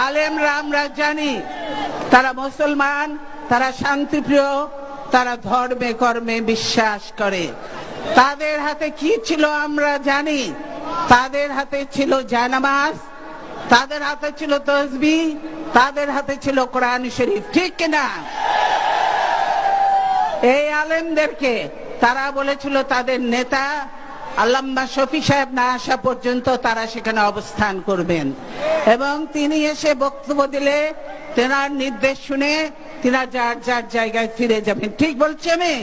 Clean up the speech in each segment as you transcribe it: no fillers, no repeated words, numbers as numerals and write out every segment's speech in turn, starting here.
আলেমরা আমরা জানি তারা মুসলমান, তারা শান্তিপ্রিয়, তারা ধর্মে কর্মে বিশ্বাস করে। তাদের হাতে কি ছিল আমরা জানি। তাদের হাতে ছিল জানামাজ, তাদের হাতে ছিল তাসবিহ, তাদের হাতে ছিল কোরআন শরীফ, ঠিক কিনা? এই আলেমদেরকে তারা বলেছিল তাদের নেতা আল্লামা শফি সাহেব না আসা পর্যন্ত তারা সেখানে অবস্থান করবেন, এবং তিনি এসে বক্তব্য দিলে তেনার নির্দেশ শুনে তিনারা যার যার জায়গায় ফিরে যাবেন। ঠিক বলছি আমি?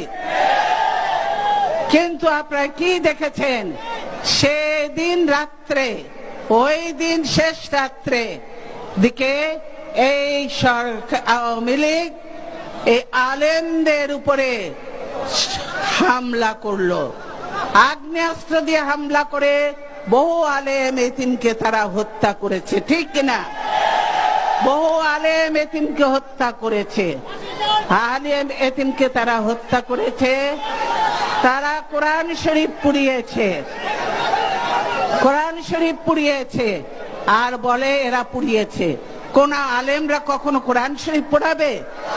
কিন্তু আপনারা কি দেখেছেন? সেদিন রাত্রে, ওই দিন শেষ রাত্রে দিকে এই আওয়ামী লীগ এই আলেমদের উপরে হামলা করলো, আগ্নেয়াস্ত্র দিয়ে হামলা করে বহু আলেম এতিমকে তারা হত্যা করেছে, ঠিক কিনা? বহু আলেম এতিমকে হত্যা করেছে, আলেম এতিমকে তারা হত্যা করেছে। তারা কোরআন শরীফ পুড়িয়েছে, কোরআন শরীফ পুড়িয়েছে, আর বলে এরা পুড়িয়েছে। কোন আলেমরা কখনো কোরআন শরীফ পড়াবে?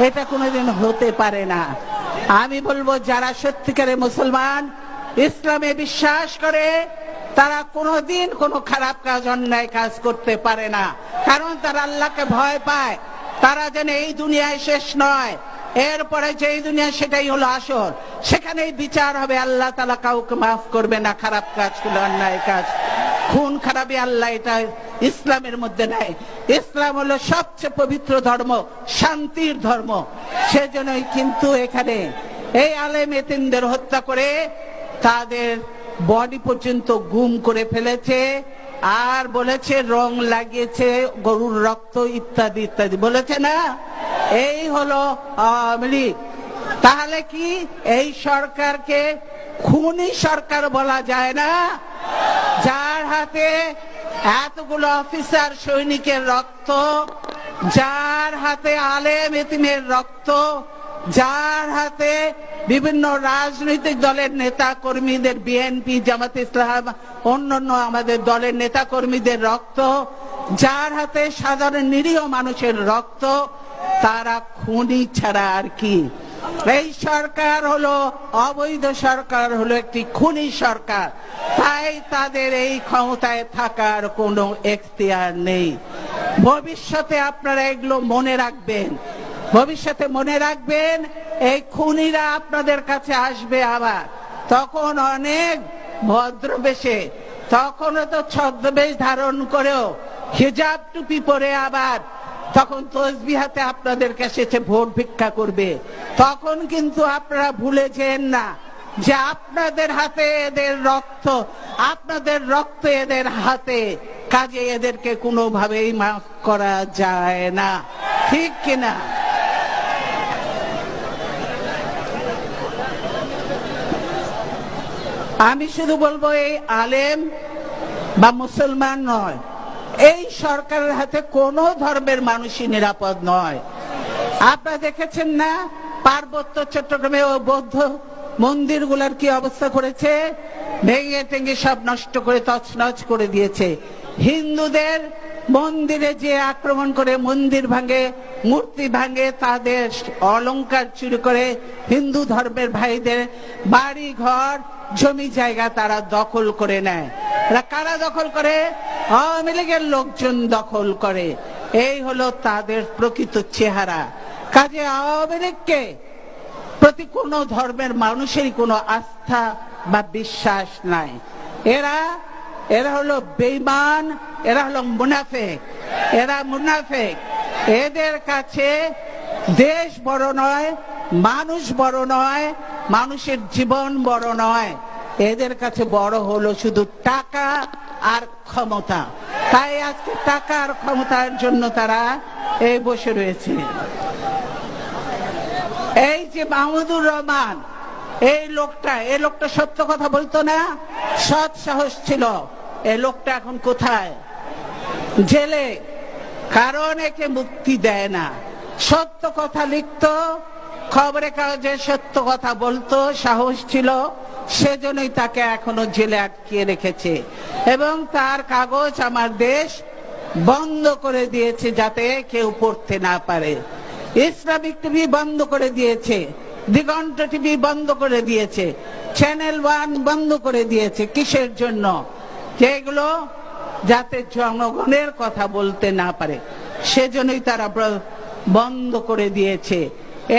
এটা কোনোদিন হতে পারে না। আমি বলবো যারা সত্যিকারের মুসলমান, ইসলামে বিশ্বাস করে, তারা কোনোদিন কোনো খারাপ কাজ, অন্যায় কাজ করতে পারে না, কারণ তারা আল্লাহকে ভয় পায়। তারা যেন এই দুনিয়ায় শেষ নয়, এরপরে যেই দুনিয়া সেটাই হলো আসল, সেখানেই বিচার হবে। আল্লাহ তাআলা কাউকে মাফ করবে না খারাপ কাজ করলে, অন্যায় কাজ, খুন খারাপি আল্লাহ এটা ইসলামের মধ্যে নাই। ইসলাম হলো সবচেয়ে পবিত্র ধর্ম, শান্তির ধর্ম। সেজন্যই কিন্তু এখানে এই আলেম এতিমদের হত্যা করে তাদের বডি পর্যন্ত গুম করে ফেলেছে, আর বলেছে রং লাগিয়েছে গরুর রক্ত ইত্যাদি ইত্যাদি বলেছে না? এই হলো আওয়ামী লীগ। তাহলে কি এই সরকারকে খুনি সরকার বলা যায় না? যার হাতে এতগুলো অফিসার সৈনিকের রক্ত, যার হাতে আলেম এতিমের রক্ত, যার হাতে বিভিন্ন রাজনৈতিক দলের নেতা কর্মীদের, বিএনপি, জামাত ইসলাম, অন্যান্য আমাদের দলের নেতা কর্মীদের রক্ত, যার হাতে সাধারণ নিরীহ মানুষের রক্ত, তারা খুনি ছাড়া আর কি? এই সরকার হলো অবৈধ সরকার, হলো একটি খুনি সরকার। তাই তাদের এই ক্ষমতায় থাকার কোনো এখতিয়ার নেই। ভবিষ্যতে আপনারা এগুলো মনে রাখবেন, ভবিষ্যতে মনে রাখবেন, এই খুনিরা আপনাদের কাছে আসবে আবার, তখন অনেক ভদ্রবেশে, তখনও তো ছদ্মবেশ ধারণ করেও হিজাব টুপি পরে আবার তখন তসবিহ হাতে আপনাদের কাছে এসে ভোট ভিক্ষা করবে। তখন কিন্তু আপনারা ভুলে যেন না যে আপনাদের হাতে এদের রক্ত, আপনাদের রক্ত এদের হাতে, কাজে এদেরকে কোনোভাবেই মাফ করা যায় না, ঠিক কিনা? আমি শুধু বলবো এই আলেম বা মুসলমান নয়, এই সরকারের হাতে কোনো ধর্মের মানুষই নিরাপদ নয়। আপনারা দেখেছেন না পার্বত্য চট্টগ্রামে ও বৌদ্ধ মন্দিরগুলোর কি অবস্থা করেছে? ভেঙে টেঙে সব নষ্ট করে তছনছ করে দিয়েছে। হিন্দুদের মন্দিরে যে আক্রমণ করে মন্দির ভাঙে, মূর্তি ভাঙে, তাদের অলংকার চুরি করে, হিন্দু ধর্মের ভাইদের বাড়ি ঘর জমি জায়গা তারা দখল করে নেয়। কারা দখল করে? আওয়ামী লীগের লোকজন দখল করে। এই হলো তাদের প্রকৃত চেহারা। কাজে আওয়ামী লীগকে প্রতি কোনো ধর্মের মানুষেরই কোনো আস্থা বা বিশ্বাস নাই। এরা হলো বেঈমান, এরা হলো মুনাফিক, এরা মুনাফিক। এদের কাছে দেশ বড় নয়, মানুষ বড় নয়, মানুষের জীবন বড় নয়, এদের কাছে বড় হলো শুধু টাকা আর ক্ষমতা। তাই আজকে টাকা আর ক্ষমতার জন্য তারা এই বসে রয়েছে। এই যে মাহমুদুর রহমান, এই লোকটা সত্য কথা বলতো না, সৎ সাহস ছিল। এই লোকটা এখন কোথায়? জেলে। কারণ একে মুক্তি দেয় না। সত্য কথা লিখতো, খবরের কাগজে সত্য কথা বলতো, সাহস ছিল, সেজন্যই তাকে এখনো জেলে আটকিয়ে রেখেছে। এবং তার কাগজ আমার দেশ বন্ধ করে দিয়েছে যাতে কেউ পড়তে না পারে। ইসলামিক টিভি বন্ধ করে দিয়েছে, দিগন্ত টিভি বন্ধ করে দিয়েছে, চ্যানেল 1 বন্ধ করে দিয়েছে। কিসের জন্য? যেগুলো যাতে জনগণের কথা বলতে না পারে, সেজন্যই তারা বন্ধ করে দিয়েছে।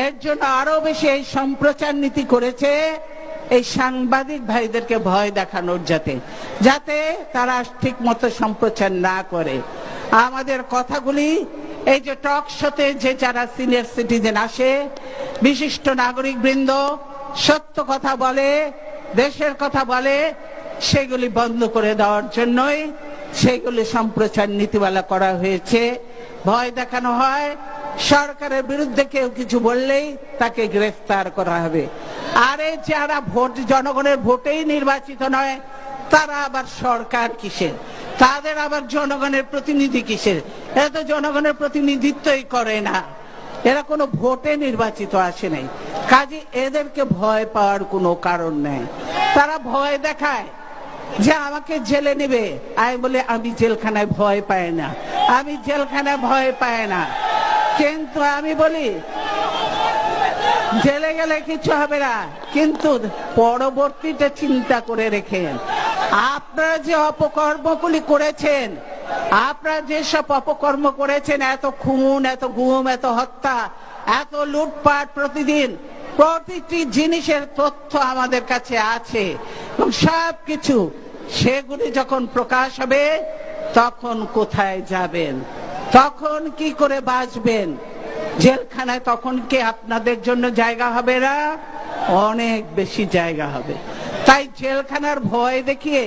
এর জন্য আরো বেশি এই সম্প্রচার নীতি করেছে, এই সাংবাদিক ভাইদেরকে ভয় দেখানোর, যাতে তারা ঠিক মতো সম্প্রচার না করে আমাদের কথাগুলি। এই যে টক শোতে যে যারা সিনিয়র সিটিজেন আসে, বিশিষ্ট নাগরিক বৃন্দ সত্য কথা বলে, দেশের কথা বলে, সেগুলি বন্ধ করে দেওয়ার জন্যই সেগুলি সম্প্রচার নীতিমালা করা হয়েছে। ভয় দেখানো হয়, সরকারের বিরুদ্ধে কেউ কিছু বললেই তাকে গ্রেফতার করা হবে। আরে যারা ভোট, জনগণের ভোটেই নির্বাচিত নয়, তারা আবার সরকার কিসের? তাদের আবার জনগণের প্রতিনিধি কিসের? এরা তো জনগণের প্রতিনিধিত্বই করে না, এরা কোনো ভোটে নির্বাচিত আসে নাই। কাজে এদেরকে ভয় পাওয়ার কোনো কারণ নেই। তারা ভয় দেখায় যে আমাকে জেলে নেবে, আমি বলে আমি জেলখানায় ভয় পাই না, আমি জেলখানায় ভয় পাই না। কিন্তু আমি বলি জেলে গেলে কিছু হবে না, কিন্তু পরবর্তীতে চিন্তা করে রেখেন। আপনারা যে অপকর্মগুলি করেছেন, আপনারা যেসব অপকর্ম করেছেন, এত খুন, এত গুম, এত হত্যা, এত লুটপাট, প্রতিদিন প্রতিটি জিনিসের তথ্য আমাদের কাছে আছে এবং সবকিছু, সেগুলি যখন প্রকাশ হবে তখন কোথায় যাবেন? তখন কি করে বাঁচবেন? জেলখানায় তখন কি আপনাদের জন্য জায়গা হবে না? অনেক বেশি জায়গা হবে। তাই জেলখানার ভয় দেখিয়ে,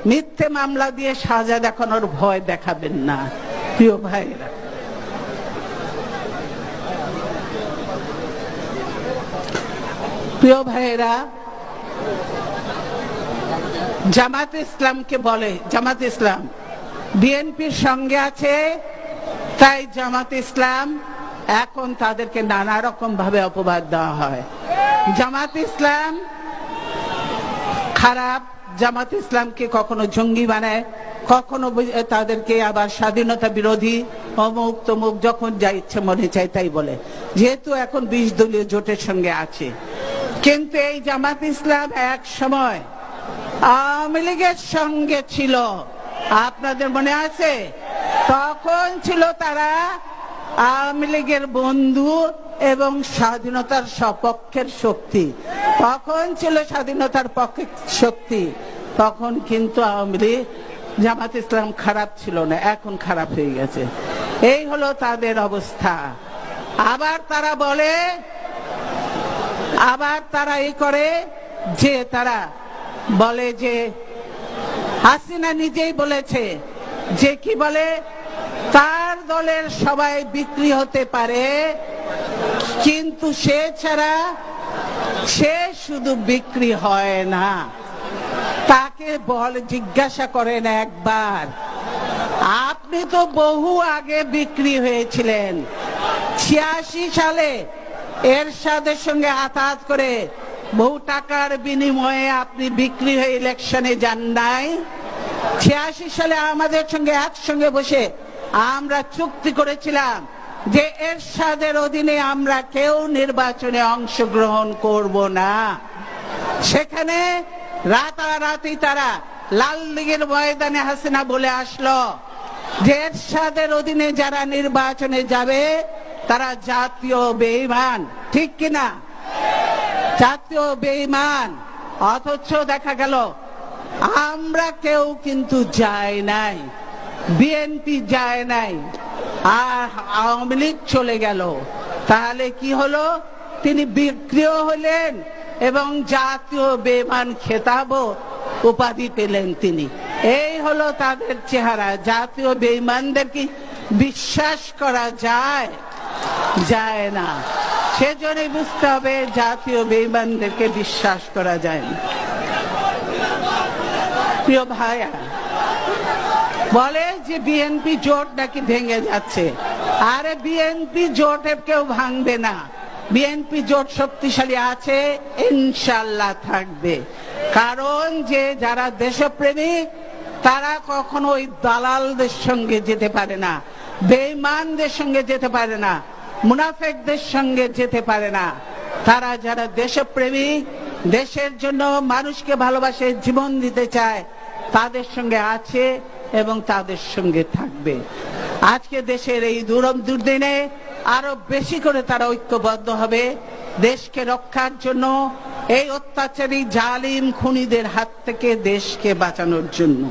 মিথ্যে মামলা দিয়ে সাজা দেখানোর ভয় দেখাবেন না। প্রিয় ভাইরা, প্রিয় ভাইরা, জামাত ইসলামকে বলে, জামাত ইসলাম বিএনপির সঙ্গে আছে, তাই জামাত ইসলাম, এখন তাদেরকে নানা রকম ভাবে অপবাদ দেওয়া হয়। জামাত ইসলাম খারাপ, জামাত ইসলামকে কখনো জঙ্গি বানায়, কখনো তাদেরকে আবার স্বাধীনতা বিরোধী, অমুক তমুক, যখন যা ইচ্ছে মনে চায় তাই বলে, যেহেতু এখন 20 দলীয় জোটের সঙ্গে আছে। কিন্তু এই জামাত ইসলাম এক সময় আওয়ামী লীগের সঙ্গে ছিল, আপনাদের মনে আছে? তখন ছিল তারা আওয়ামী লীগের বন্ধু এবং স্বাধীনতার সপক্ষের শক্তি। তখন ছিল স্বাধীনতার পক্ষের শক্তি, তখন কিন্তু আওয়ামী লীগ, জামাত ইসলাম খারাপ ছিল না, এখন খারাপ হয়ে গেছে। এই হলো তাদের অবস্থা। আবার তারা বলে, আবার তারা এই করে যে তারা বলে যে হাসিনা নিজেই বলেছে যে কি বলে, তার দলের সবাই বিক্রি হতে পারে, কিন্তু সে ছাড়া সে শুধু বিক্রি হয় না। তাকে জিজ্ঞাসা করেন একবার, আপনি তো বহু আগে বিক্রি হয়েছিলেন, 86 সালে এরশাদের সঙ্গে আতাত করে বহু টাকার বিনিময়ে আপনি বিক্রি হয়ে ইলেকশনে যান নাই? 86 সালে আমাদের সঙ্গে একসঙ্গে বসে আমরা চুক্তি করেছিলাম যে এরশাদের অধীনে আমরা কেউ নির্বাচনে অংশগ্রহণ করব না। সেখানে রাতারাতি তারা লাল লীগের ময়দানে হাসিনা বলে আসলো যে এরশাদের অধীনে যারা নির্বাচনে যাবে তারা জাতীয় বেঈমান, ঠিক কিনা? জাতীয় বেঈমান। অথচ দেখা গেল আমরা কেউ কিন্তু যায় নাই, বিএনপি যায় নাই, আর আওয়ামী লীগ চলে গেল। তাহলে কি হলো? তিনি বিক্রিও হলেন এবং জাতীয় বেঈমান খেতাব উপাধি পেলেন তিনি। এই হলো তাদের চেহারা। জাতীয় বেঈমানদের কি বিশ্বাস করা যায়? যায় না। সেজন্যই বুঝতে হবে জাতীয় বেঈমানদেরকে বিশ্বাস করা যায় না। প্রিয় ভাইয়া, বলে যে বিএনপি জোট নাকি ভেঙে যাচ্ছে। আরে বিএনপি জোটে কেউ ভাঙবে না, বিএনপি জোট শক্তিশালী আছে, ইনশাল্লাহ থাকবে। কারণ যে যারা দেশপ্রেমিক তারা কখনো ওই দালালদের সঙ্গে যেতে পারে না, বেঈমানদের সঙ্গে যেতে পারে না, মুনাফিকদের সঙ্গে যেতে পারে না। তারা যারা দেশপ্রেমী, দেশের জন্য মানুষকে ভালোবাসে, জীবন দিতে চায়, তাদের সঙ্গে আছে এবং তাদের সঙ্গে থাকবে। আজকে দেশের এই দুর্দিনে আরো বেশি করে তারা ঐক্যবদ্ধ হবে দেশকে রক্ষার জন্য, এই অত্যাচারী জালিম খুনিদের হাত থেকে দেশকে বাঁচানোর জন্য।